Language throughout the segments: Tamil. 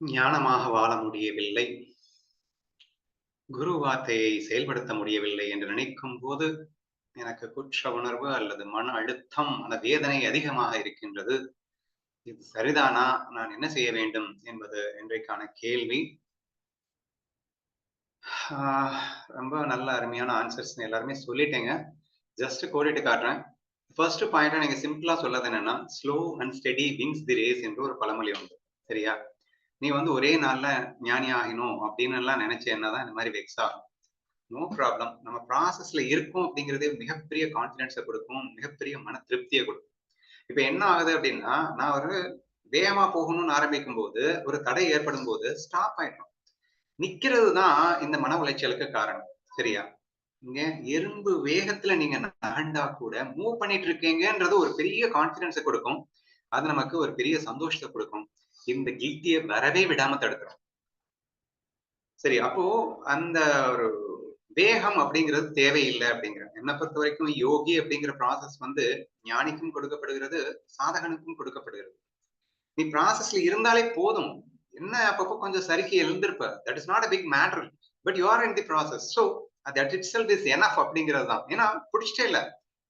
ஞானமாக வாழ முடியவில்லை. குரு வார்த்தையை செயல்படுத்த முடியவில்லை என்று நினைக்கும் போது எனக்கு குற்ற உணர்வு அல்லது மன அழுத்தம், மனவேதனை அதிகமாக இருக்கின்றது. இது சரிதானா? நான் என்ன செய்ய வேண்டும் என்பது இன்றைக்கான கேள்வி. ஆஹ் ரொம்ப நல்ல அருமையான ஆன்சர்ஸ் எல்லாருமே சொல்லிட்டேங்க. ஜஸ்ட் கோடிட்டு காட்டுறேன். ஃபர்ஸ்ட் பாயிண்டா நீங்க சிம்பிளா சொல்லது என்னன்னா, slow and steady wins the race என்று ஒரு பழமொழி உண்டு. சரியா? நீ வந்து ஒரே நாள்ல ஞானி ஆகணும் அப்படின்னு எல்லாம் நினைச்சேன்னா தான் இந்த மாதிரி வெக்ஸ் ஆகும். No problem. நம்ம ப்ராசஸ்ல இருக்கோம் அப்படிங்கிறதே மிகப்பெரிய கான்பிடன்ஸை கொடுக்கும், மிகப்பெரிய மன திருப்தியை கொடுக்கும். இப்ப என்ன ஆகுது அப்படின்னா, நான் ஒரு வேகமா போகணும்னு ஆரம்பிக்கும் போது ஒரு தடை ஏற்படும் போது ஸ்டாப் ஆயிடும். நிக்கிறது தான் இந்த மன உளைச்சலுக்கு காரணம். சரியா? இங்க எறும்பு வேகத்துல நீங்க நகண்டா கூட மூவ் பண்ணிட்டு இருக்கீங்கன்றது ஒரு பெரிய கான்பிடன்ஸை கொடுக்கும். அது நமக்கு ஒரு பெரிய சந்தோஷத்தை கொடுக்கும். இந்த கில்ட்டியை வரவே விடாம தடுத்துரும். சரி, அப்போ அந்த ஒரு வேகம் அப்படிங்கிறது தேவையில்லை அப்படிங்கிறேன். என்னை பொறுத்த வரைக்கும் யோகி அப்படிங்கிற ப்ராசஸ் வந்து ஞானிக்கும் கொடுக்கப்படுகிறது, சாதகனுக்கும் கொடுக்கப்படுகிறது. நீ ப்ராசஸ்ல இருந்தாலே போதும். என்ன அப்பப்போ கொஞ்சம் சறுக்கி எழுந்திருப்ப. That is not a big matter. But you are in the process. So that itself is enough அப்படிங்கிறது தான். ஏன்னா பிடிச்சிட்டே இல்ல.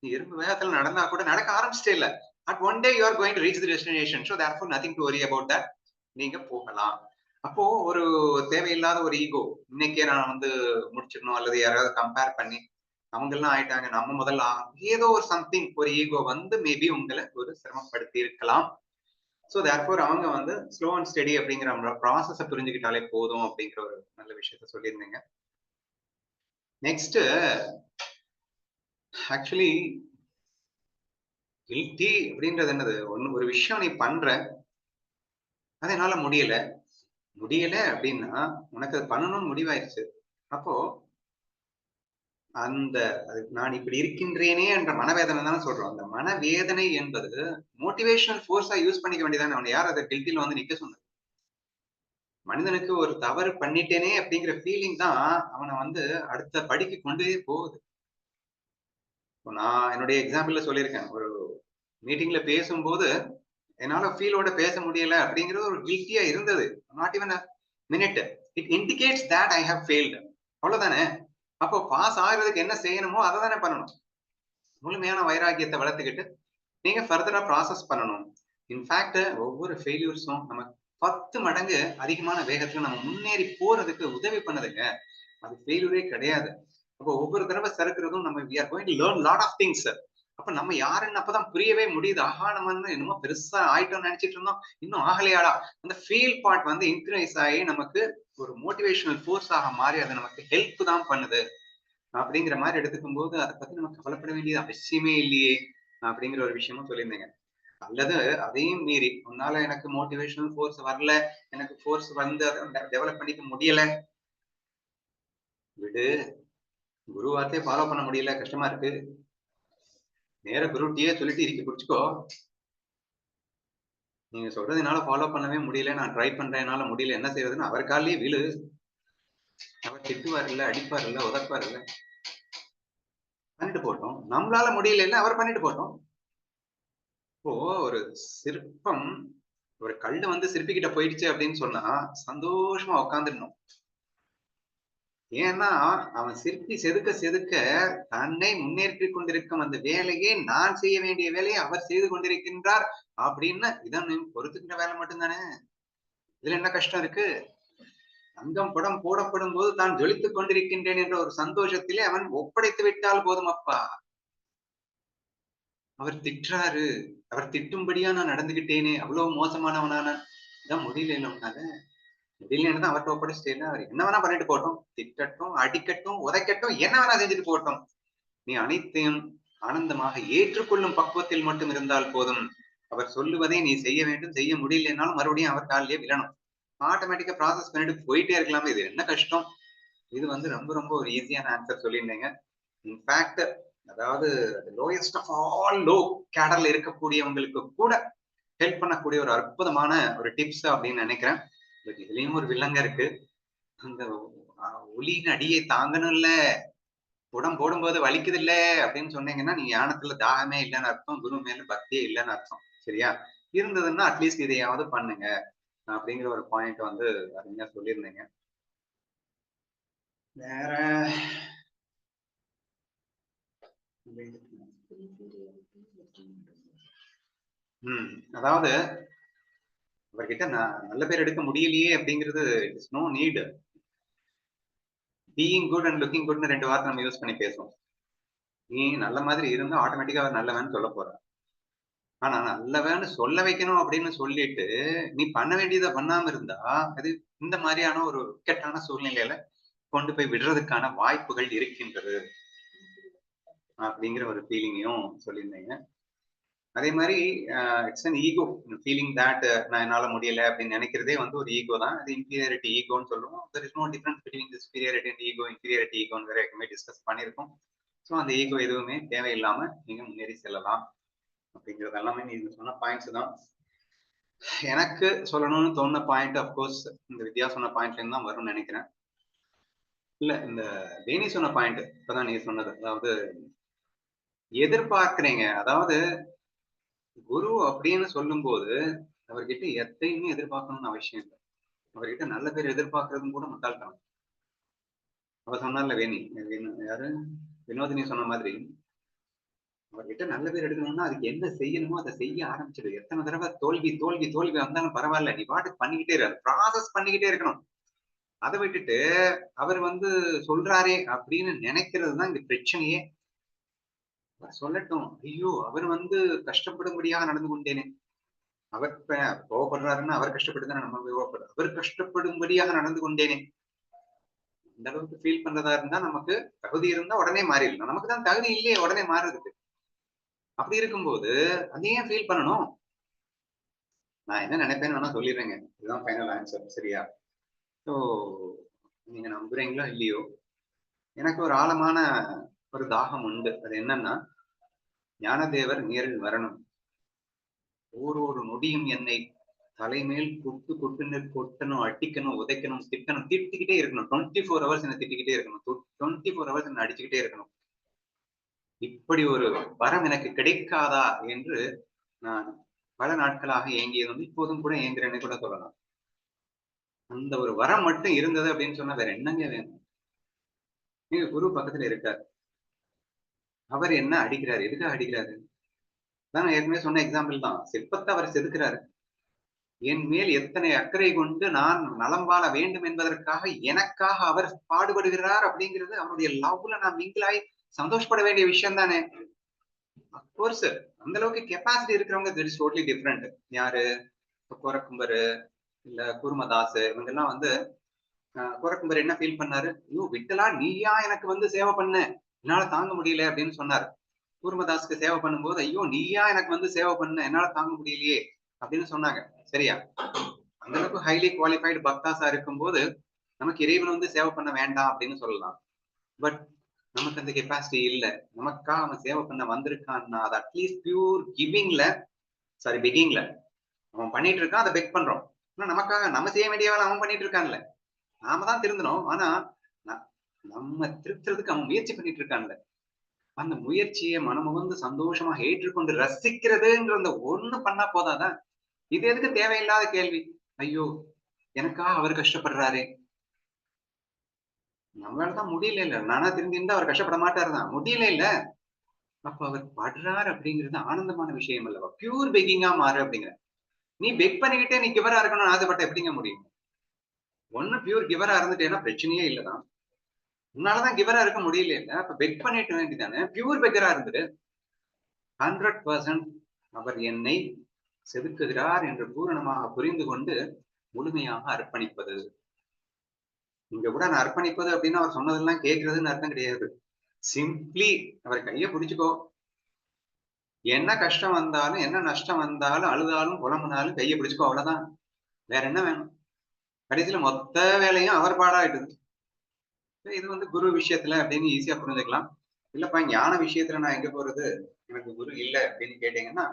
நீ எறும்பு வேகத்துல நடந்தா கூட நடக்க ஆரம்பிச்சிட்டே இல்ல. At one day you are going to reach the destination. So therefore nothing to worry about that. நீங்க போகலாம். அப்போ ஒரு தேவையில்லாத ஒரு ஈகோ, இன்னைக்கே நான் வந்து முடிச்சிடணும் அல்லது யாராவது கம்பேர் பண்ணி அவங்க எல்லாம் ஆயிட்டாங்க, நம்ம முதல்ல ஏதோ ஒரு சம்திங் ஒரு ஈகோ வந்து மேபி உங்களை ஒரு சிரமப்படுத்தி இருக்கலாம். ஸோ தேர்ஃபோர் அவங்க வந்து ஸ்லோ அண்ட் ஸ்டெடி அப்படிங்கிற ப்ராசஸை புரிஞ்சுக்கிட்டாலே போதும் அப்படிங்கிற ஒரு நல்ல விஷயத்த சொல்லியிருந்தீங்க. நெக்ஸ்ட், ஆக்சுவலி கில்ட்டி அப்படின்றது என்னது? ஒரு விஷயம் நீ பண்ற, அது என்னால முடியல. முடியல அப்படின்னா உனக்கு அது பண்ணணும்னு முடிவாயிருச்சு. அப்போ அந்த நான் இப்படி இருக்கின்றேனே என்ற மனவேதனை தானே சொல்றோம். அந்த மனவேதனை என்பது மோட்டிவேஷனல் ஃபோர்ஸா யூஸ் பண்ணிக்க வேண்டியதானே. அவனை யார் அதை கில்ட்டில வந்து நிக்க சொன்னது? மனிதனுக்கு ஒரு தவறு பண்ணிட்டேனே அப்படிங்கிற ஃபீலிங் தான் அவனை வந்து அடுத்த படிக்கு கொண்டே போகுது. நான் என்னுடைய எக்ஸாம்பிள்ல சொல்லியிருக்கேன். ஒரு மீட்டிங்ல பேசும்போது என்னால ஃபீலோட பேச முடியல அப்படிங்கிறது ஒரு கில்ட்டியா இருந்தது. Not even a minute. It indicates that I have failed. அவ்வளவுதானே. அப்போ பாஸ் ஆகுறதுக்கு என்ன செய்யணுமோ அதை தானே பண்ணணும். முழுமையான வைராக்கியத்தை வளர்த்துக்கிட்டு நீங்க ஃபர்தரா ப்ராசஸ் பண்ணணும். இன்ஃபேக்ட் ஒவ்வொரு ஃபெயிலியர்ஸும் நம்ம 10 மடங்கு அதிகமான வேகத்துல நம்ம முன்னேறி போறதுக்கு உதவி பண்ணுதுங்க. அது ஃபெயிலியரே கிடையாது. அப்போ ஒவ்வொரு தடவை சறுக்குறதும் நம்ம we are going to learn lot of things. அப்ப நம்ம யாருன்னு அப்பதான் புரியவே முடியுது. ஆஹா, நம்ம வந்து என்னமோ பெருசா ஆயிட்டோம்னு நினைச்சிட்டு இருந்தோம். இன்னும் ஆகலையாடா. அந்த ஃபீல் பார்ட் வந்து இன்க்ரீஸ் ஆகி நமக்கு ஒரு மோட்டிவேஷனல் ஃபோர்ஸ் ஆக மாறி அது நமக்கு ஹெல்ப் தான் பண்ணுது. அப்படிங்கிற மாதிரி எடுத்துக்கும் போது அதை பத்தி நம்ம கவலைப்பட வேண்டியது அவசியமே இல்லையே அப்படிங்கிற ஒரு விஷயமும் சொல்லியிருந்தீங்க. அல்லது அதையும் மீறி உன்னால எனக்கு மோட்டிவேஷனல் ஃபோர்ஸ் வரல, எனக்கு ஃபோர்ஸ் வந்து அதை டெவலப் பண்ணிக்க முடியல, விடு. குரு வார்த்தையை ஃபாலோ பண்ண முடியல, கஷ்டமா இருக்கு. நேர குருட்டியே சொல்லிட்டு இறுக்கி பிடிச்சுக்கோ. நீங்க சொல்றது என்னால ஃபாலோ பண்ணவே முடியல, நான் ட்ரை பண்றேன், என்னால முடியல, என்ன செய்யறதுன்னு அவர் கால்லயே விழு. அவர் திட்டுவார் இல்ல, அடிப்பார் இல்ல, உதப்பார் இல்ல, பண்ணிட்டு போட்டோம். நம்மளால முடியல அவர் பண்ணிட்டு போட்டோம். இப்போ ஒரு சிற்பம், ஒரு கல்லு வந்து சிற்பிகிட்ட போயிடுச்சு அப்படின்னு சொன்னா சந்தோஷமா உட்காந்துடணும். ஏன்னா அவன் சிற்பி செதுக்க செதுக்க தன்னை முன்னேற்றிக் கொண்டிருக்கும் அந்த வேலையை நான் செய்ய வேண்டிய வேலையை அவர் செய்து கொண்டிருக்கின்றார் அப்படின்னு இதான் பொறுத்துக்கிற வேலை மட்டும்தானே. இதுல என்ன கஷ்டம் இருக்கு? தங்கம் படம் போடப்படும் போது தான் ஜொலித்துக் கொண்டிருக்கின்றேன் என்ற ஒரு சந்தோஷத்திலே அவன் ஒப்படைத்து விட்டால் போதும் அப்பா. அவர் திட்டுறாரு, அவர் திட்டும்படியா நான் நடந்துகிட்டேனே, அவ்வளவு மோசமானவனா நான்? இதான் முடியல உன்னால. முடியலன்னு தான் அவர்ட்ட ஒப்படைச்சிட்டேன். அவர் என்ன வேணா பண்ணிட்டு போகட்டும். திட்டட்டும், அடிக்கட்டும், உதைக்கட்டும், என்ன வேணா செஞ்சுட்டு போகட்டும். நீ அனைத்தையும் ஆனந்தமாக ஏற்றுக்கொள்ளும் பக்குவத்தில் மட்டும் இருந்தால் போதும். அவர் சொல்லுவதை நீ செய்ய வேண்டும். செய்ய முடியலனாலும் மறுபடியும் அவர் காலிலே விழணும். ஆட்டோமேட்டிக்கா ப்ராசஸ் பண்ணிட்டு போயிட்டே இருக்கலாமே. இது என்ன கஷ்டம்? இது வந்து ரொம்ப ரொம்ப ஒரு ஈஸியான ஆன்சர் சொல்லியிருந்தீங்க. இன்ஃபேக்ட் அதாவது லோயஸ்ட் ஆஃப் ஆல் லோ கேடர்ல இருக்கக்கூடியவங்களுக்கு கூட ஹெல்ப் பண்ணக்கூடிய ஒரு அற்புதமான ஒரு டிப்ஸ் அப்படின்னு நினைக்கிறேன். பட் இதுலயும் ஒரு வில்லங்க இருக்கு. அந்த ஒலியின் அடியை தாங்கணும்ல, புடம் போடும்போது வலிக்குது இல்ல அப்படின்னு சொன்னீங்கன்னா நீங்க ஞானத்துல தாகமே இல்லைன்னு அர்த்தம், குரு மேல பக்தியே இல்லைன்னு அர்த்தம். சரியா? இருந்ததுன்னா அட்லீஸ்ட் இதையாவது பண்ணுங்க. அப்படிங்கிற ஒரு பாயிண்ட் வந்து அருமையா சொல்லியிருந்தீங்க. வேற அதாவது அவர்கிட்ட நல்ல பேர் எடுக்க முடியலையே அப்படிங்கிறது it's no need. Being good and looking குட்னு 2 வார்த்தை நம்ம யூஸ் பண்ணி பேசுவோம். நீ நல்ல மாதிரி இருந்தா ஆட்டோமேட்டிக்கா அவர் நல்லவன்னு சொல்ல போற. ஆனா நல்லவன்னு சொல்ல வைக்கணும் அப்படின்னு சொல்லிட்டு நீ பண்ண வேண்டியதை பண்ணாம இருந்தா அது இந்த மாதிரியான ஒரு இக்கட்டான சூழ்நிலையில கொண்டு போய் விடுறதுக்கான வாய்ப்புகள் இருக்கின்றது அப்படிங்கிற ஒரு ஃபீலிங்கையும் சொல்லியிருந்தீங்க. அதே மாதிரி it's an ego feeling that நான் என்னால முடியல அப்படின்னு நினைக்கிறதே வந்து ஒரு ஈகோ தான். அது இன்ஃபீரியாரிட்டி ஈகோன்னு சொல்லுவோம். There is no difference between this superiority and ego. Inferiority ஈகோன்னு வேற எப்பவுமே டிஸ்கஸ் பண்ணியிருக்கோம். ஸோ அந்த ஈகோ எதுவுமே தேவையில்லாம நீங்க முன்னேறி செல்லலாம் அப்படிங்கிறது எல்லாமே நீங்க சொன்ன பாயிண்ட்ஸ் தான். எனக்கு சொல்லணும்னு தோணுன பாயிண்ட் அப்கோர்ஸ் இந்த வித்யா சொன்ன பாயிண்ட்ல இருந்து தான் வரும்னு நினைக்கிறேன். இல்ல இந்த வேணி சொன்ன பாயிண்ட் இப்பதான் நீங்க சொன்னது, அதாவது எதிர்பார்க்கிறீங்க. அதாவது குரு அப்படின்னு சொல்லும் போது அவர்கிட்ட எத்தையுமே எதிர்பார்க்கணும்னு அவசியம் இல்லை. அவர்கிட்ட நல்ல பேர் எதிர்பார்க்கறதும் கூட முட்டாள்தனம். அவர் சொன்னார்ல வேணி, யாரு வினோதினி சொன்ன மாதிரி அவர்கிட்ட நல்ல பேர் எடுக்கணும்னா அதுக்கு என்ன செய்யணுமோ அதை செய்ய ஆரம்பிச்சிடு. எத்தனை தடவை தோல்வி தோல்வி தோல்வி வந்தாலும் பரவாயில்ல, நீ பாட்டுக்கு பண்ணிக்கிட்டே இரு, ப்ராசஸ் பண்ணிக்கிட்டே இருக்கணும். அதை விட்டுட்டு அவர் வந்து சொல்றாரே அப்படின்னு நினைக்கிறது தான் இங்க பிரச்சனையே. சொல்லட்டும், ஐயோ அவர் வந்து கஷ்டப்படும்படியாக நடந்து கொண்டேனே, அவர் கோவப்படுறாருன்னா அவர் கஷ்டப்பட்டு நம்ம கோவப்படுறோம். அவர் கஷ்டப்படும்படியாக நடந்து கொண்டேனே, இந்த அளவுக்கு ஃபீல் பண்றதா இருந்தா நமக்கு தகுதி இருந்தா உடனே மாறிடலாம். நமக்கு தான் தகுதி இல்லையே உடனே மாறுறதுக்கு. அப்படி இருக்கும்போது அதையும் ஃபீல் பண்ணணும். நான் என்ன நினைப்பேன்னு வேணா சொல்லிடுறேங்க. இதுதான் ஃபைனல் ஆன்சர், சரியா? ஸோ நீங்க நம்புறீங்களோ இல்லையோ, எனக்கு ஒரு ஆழமான ஒரு தாகம் உண்டு. அது என்னன்னா, ஞானதேவர் நேரில் வரணும். ஒரு நொடியும் என்னை தலைமேல் குட்டு குட்டுன்னு கொட்டணும், அடிக்கணும், உதைக்கணும், திட்டணும், திட்டிக்கிட்டே இருக்கணும். 24 ஹவர்ஸ் என்ன திட்டிக்கிட்டே இருக்கணும். 24 ஹவர்ஸ் என்ன அடிச்சுக்கிட்டே இருக்கணும். இப்படி ஒரு வரம் எனக்கு கிடைக்காதா என்று நான் பல நாட்களாக ஏங்கியது வந்து இப்போதும் கூட ஏங்குறேன்னு கூட சொல்லலாம். அந்த ஒரு வரம் மட்டும் இருந்தது அப்படின்னு சொன்னா வேற என்னங்க வேணும்? எங்க குரு பக்கத்துல இருக்கார். அவர் என்ன அடிக்கிறாரு? எதுக்காக அடிக்கிறாரு? நான் ஏற்கனவே சொன்ன எக்ஸாம்பிள் தான். சிற்பத்தை அவர் செதுக்கிறாரு. என் மேல் எத்தனை அக்கறை கொண்டு நான் நலம் வாழ வேண்டும் என்பதற்காக எனக்காக அவர் பாடுபடுகிறார் அப்படிங்கிறது அவருடைய லவ்ல நான் மிங்கிலாய் சந்தோஷப்பட வேண்டிய விஷயம் தானே. அப்கோர்ஸ் அந்த அளவுக்கு கெப்பாசிட்டி இருக்கிறவங்க தட் இஸ் டோட்டலி டிஃப்ரெண்ட். யாரு? கோரக்கும்பர் இல்ல கூர்மதாஸ் இவங்க எல்லாம் வந்து கோரக்கும்பர் என்ன ஃபீல் பண்ணாரு? ஐயோ விட்டலா, நீயா எனக்கு வந்து சேவை பண்ண, என்னால தாங்க முடியல அப்படின்னு சொன்னார். கூர்மதாஸ்க்கு சேவை பண்ணும்போது ஐயோ நீயா எனக்கு வந்து சேவை பண்ண, என்னால தாங்க முடியலையே அப்படின்னு சொன்னாங்க. சரியா? அந்த அளவுக்கு ஹைலி குவாலிஃபைடு பக்தாஸா இருக்கும்போது நமக்கு இறைவன் வந்து சேவை பண்ண வேண்டாம் அப்படின்னு சொல்லலாம். பட் நமக்கு அந்த கெப்பாசிட்டி இல்ல. நமக்கா அவன் சேவை பண்ண வந்திருக்கான்னா அது அட்லீஸ்ட் பியூர் கிவிங்ல, சாரி பெக்கிங்ல அவன் பண்ணிட்டு இருக்கான், அதை பெக் பண்றோம். ஆனா நமக்காக நம்ம செய்ய வேண்டிய வேலை அவன் பண்ணிட்டு இருக்கான்ல. நாம தான் திருந்தணும். ஆனா நம்ம திருத்துறதுக்கு அவன் முயற்சி பண்ணிட்டு இருக்கான்ல. அந்த முயற்சியை மனமுவந்து சந்தோஷமா ஏற்றுக்கொண்டு ரசிக்கிறதுன்ற அந்த ஒண்ணு பண்ணா போதாதான்? இது எதுக்கு தேவையில்லாத கேள்வி? ஐயோ எனக்காக அவர் கஷ்டப்படுறாரே, நம்மளாலதான் முடியல இல்ல, நானா திருந்திருந்தா அவர் கஷ்டப்பட மாட்டாருதான், முடியல இல்ல. அப்ப அவர் படுறாரு அப்படிங்கிறது ஆனந்தமான விஷயம் அல்லவா? பியூர் பெக்கிங்கா மாறு அப்படிங்கிற. நீ பெக் பண்ணிக்கிட்டே நீ கிவரா இருக்கணும்னு ஆசைப்பட்ட எப்படிங்க முடியும்? ஒண்ணு பியூர் கிவரா இருந்துட்டேன்னா பிரச்சனையே இல்லதான். உன்னாலதான் கிவரா இருக்க முடியல இல்ல, அப்ப பெக் பண்ணிட்டு வேண்டியதானே, பியூர் பெக்கரா இருந்துரு. 100% அவர் என்னை செதுக்குகிறார் என்று பூரணமாக புரிந்து கொண்டு முழுமையாக அர்ப்பணிப்பது. இங்க கூட நான் அர்ப்பணிப்பது அப்படின்னு அவர் சொன்னதெல்லாம் கேட்கறதுன்னு அர்த்தம் கிடையாது. சிம்பிளி அவர் கையை பிடிச்சுக்கோ. என்ன கஷ்டம் வந்தாலும் என்ன நஷ்டம் வந்தாலும் அழுதாலும் புலம்புனாலும் கையை பிடிச்சுக்கோ, அவ்வளவுதான். வேற என்ன வேணும்? கடைசியில மொத்த வேலையும் அவர் பாடாயிடுது. இது வந்து குரு விஷயத்துல அப்படின்னு ஈஸியா புரிஞ்சுக்கலாம். இல்லப்பா ஞான விஷயத்துல நான் எங்க போறது, எனக்கு குரு இல்ல அப்படின்னு கேட்டீங்கன்னா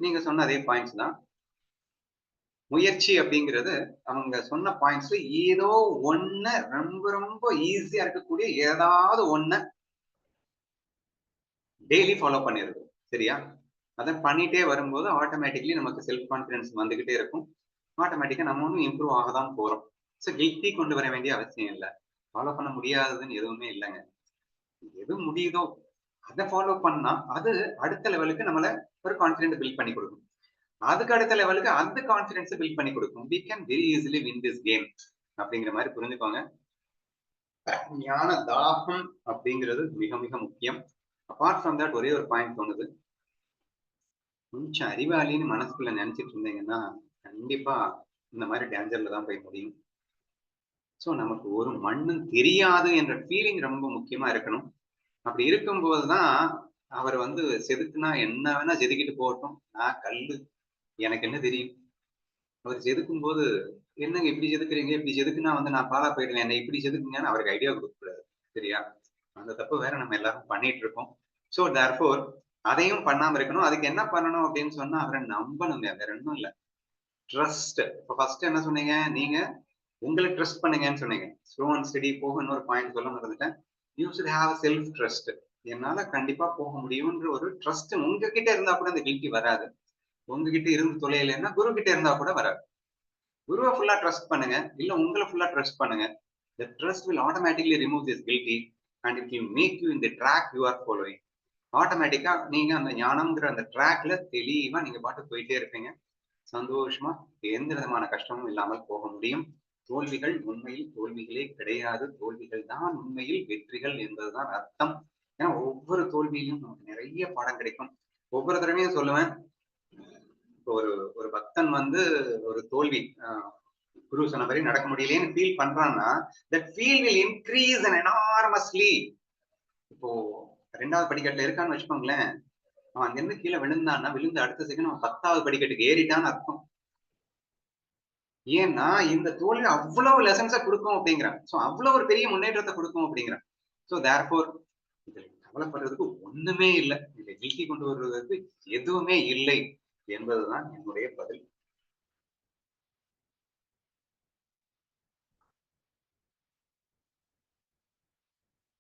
நீங்க சொன்ன அதே பாயிண்ட்ஸ் தான். முயற்சி அப்படிங்கிறது அவங்க சொன்ன பாயிண்ட்ஸ்ல ஏதோ ஒண்ணு ரொம்ப ரொம்ப ஈஸியா இருக்கக்கூடிய ஏதாவது ஒண்ணு டெய்லி ஃபாலோ பண்ணிருக்கும். சரியா? அதை பண்ணிட்டே வரும்போது ஆட்டோமேட்டிக்லி நமக்கு செல்ஃப் கான்பிடன்ஸ் வந்துகிட்டே இருக்கும். ஆட்டோமேட்டிக்கா நம்ம ஒன்றும் இம்ப்ரூவ் ஆக தான் போறோம். ஸோ கில்ட்டி கொண்டு வர வேண்டிய அவசியம் இல்ல. ஃபாலோ பண்ண முடியாததுன்னு எதுவுமே இல்லங்க. எது முடியுதோ அத ஃபாலோ பண்ணா, அது அடுத்த லெவலுக்கு நம்மள ஒரு கான்ஃபிடென்ட் பில்ட் பண்ணி குடுக்கும். அதுக்கு அடுத்த லெவலுக்கு அந்த கான்ஃபிடன்ஸ் பில்ட் பண்ணி குடுக்கும். We can very easily win this game அப்படிங்கிற மாரி புரிஞ்சுக்கோங்க. ஞான தாகம் அப்படிங்கிறது மிக மிக முக்கியம். அபார்ட் ஃப்ரம் தட் ஒரே ஒரு பாயிண்ட் தோணுது. கொஞ்சம் அறிவாளின்னு மனசுக்குள்ள நினைச்சிட்டு இருந்தீங்கன்னா, கண்டிப்பா இந்த மாரி டேஞ்சர்ல தான் போய் முடியும். சோ நமக்கு ஒரு மண்ணும் தெரியாது என்ற ஃபீலிங் ரொம்ப முக்கியமா இருக்கணும். அப்படி இருக்கும்போது தான், அவர் வந்து செதுக்குனா என்ன வேணா செதுக்கிட்டு போகட்டும். நான் கல்லு. எனக்கு என்ன தெரியும்? அவர் செதுக்கும்போது, "என்னங்க இப்படி செதுக்குறீங்க? இப்படி செதுக்குனா வந்து நான் பாழா போயிடுவேன். என்ன இப்படி செதுக்குங்கன்னு" அவருக்கு ஐடியா குடுக்கக்கூடாது. சரியா? அந்த தப்பு வேற நம்ம எல்லாரும் பண்ணிட்டு இருக்கோம். சோ தேர்ஃபோர் அதையும் பண்ணாம இருக்கணும். அதுக்கு என்ன பண்ணணும் அப்படின்னு சொன்னா, அவர நம்பணுங்க. வேற ஒண்ணும் இல்ல. ட்ரஸ்ட். இப்ப ஃபர்ஸ்ட் என்ன சொன்னீங்க? நீங்க உங்கள ட்ரஸ்ட் பண்ணுங்கன்னு சொன்னீங்க. ஸ்லோ அண்ட் ஸ்டெடி போக இன்னொரு பாயிண்ட் சொல்ல மறந்துட்டேன். You should have self trust. என்னால கண்டிப்பா போக முடியும்ன்ற ஒரு ட்ரஸ்ட் உங்ககிட்ட இருந்தா கூட அந்த கில்ட்டி வராது. உங்ககிட்ட இருந்து தொலையலைன்னா குரு கிட்ட இருந்தா கூட வராது. குருவ ஃபுல்லா ட்ரஸ்ட் பண்ணுங்க. இல்ல உங்கள ஃபுல்லா ட்ரஸ்ட் பண்ணுங்க. The trust will automatically remove this guilty and it will make you in the track you are following. ஆட்டோமேட்டிக்கா நீங்க அந்த ஞானம்ங்கிற அந்த ட்ராக்ல தெளிவா நீங்க பாட்டுக்கு போயிட்டே இருப்பீங்க. சந்தோஷமா எந்த விதமான கஷ்டமும் இல்லாமல் போக முடியும். தோல்விகள் உண்மையில் தோல்விகளே கிடையாது. தோல்விகள் தான் உண்மையில் வெற்றிகள் என்பதுதான் அர்த்தம். ஏன்னா ஒவ்வொரு தோல்வியிலும் நமக்கு நிறைய பாடம் கிடைக்கும். ஒவ்வொரு தடவையும் சொல்லுவேன். இப்போ ஒரு ஒரு பக்தன் வந்து ஒரு தோல்வி குரு சொன்ன மாதிரி நடக்க முடியலையேன்னு ஃபீல் பண்றான்னா, that feel will increase and enormously. இப்போ 2வது படிக்கட்டுல இருக்கான்னு வச்சுக்கோங்களேன். அவன் அங்கிருந்து கீழ விழுந்தான்னா, விழுந்த அடுத்த செகண்ட் அவன் 10வது படிக்கட்டுக்கு ஏறிட்டான்னு அர்த்தம். ஏன்னா, இந்த தோல்வி அவ்வளவு லெசன்ஸ குடுக்கும் அப்படிங்கிறான். சோ அவ்வளவு ஒரு பெரிய முன்னேற்றத்த குடுக்கும் அப்படிங்கிறான். சோ தேர்ஃபோர் இதில் கவலைப்படுறதுக்கு ஒண்ணுமே இல்ல. இதில கில்ட்டி கொண்டு வருவதற்கு எதுவுமே இல்லை என்பதுதான் என்னுடைய பதில்.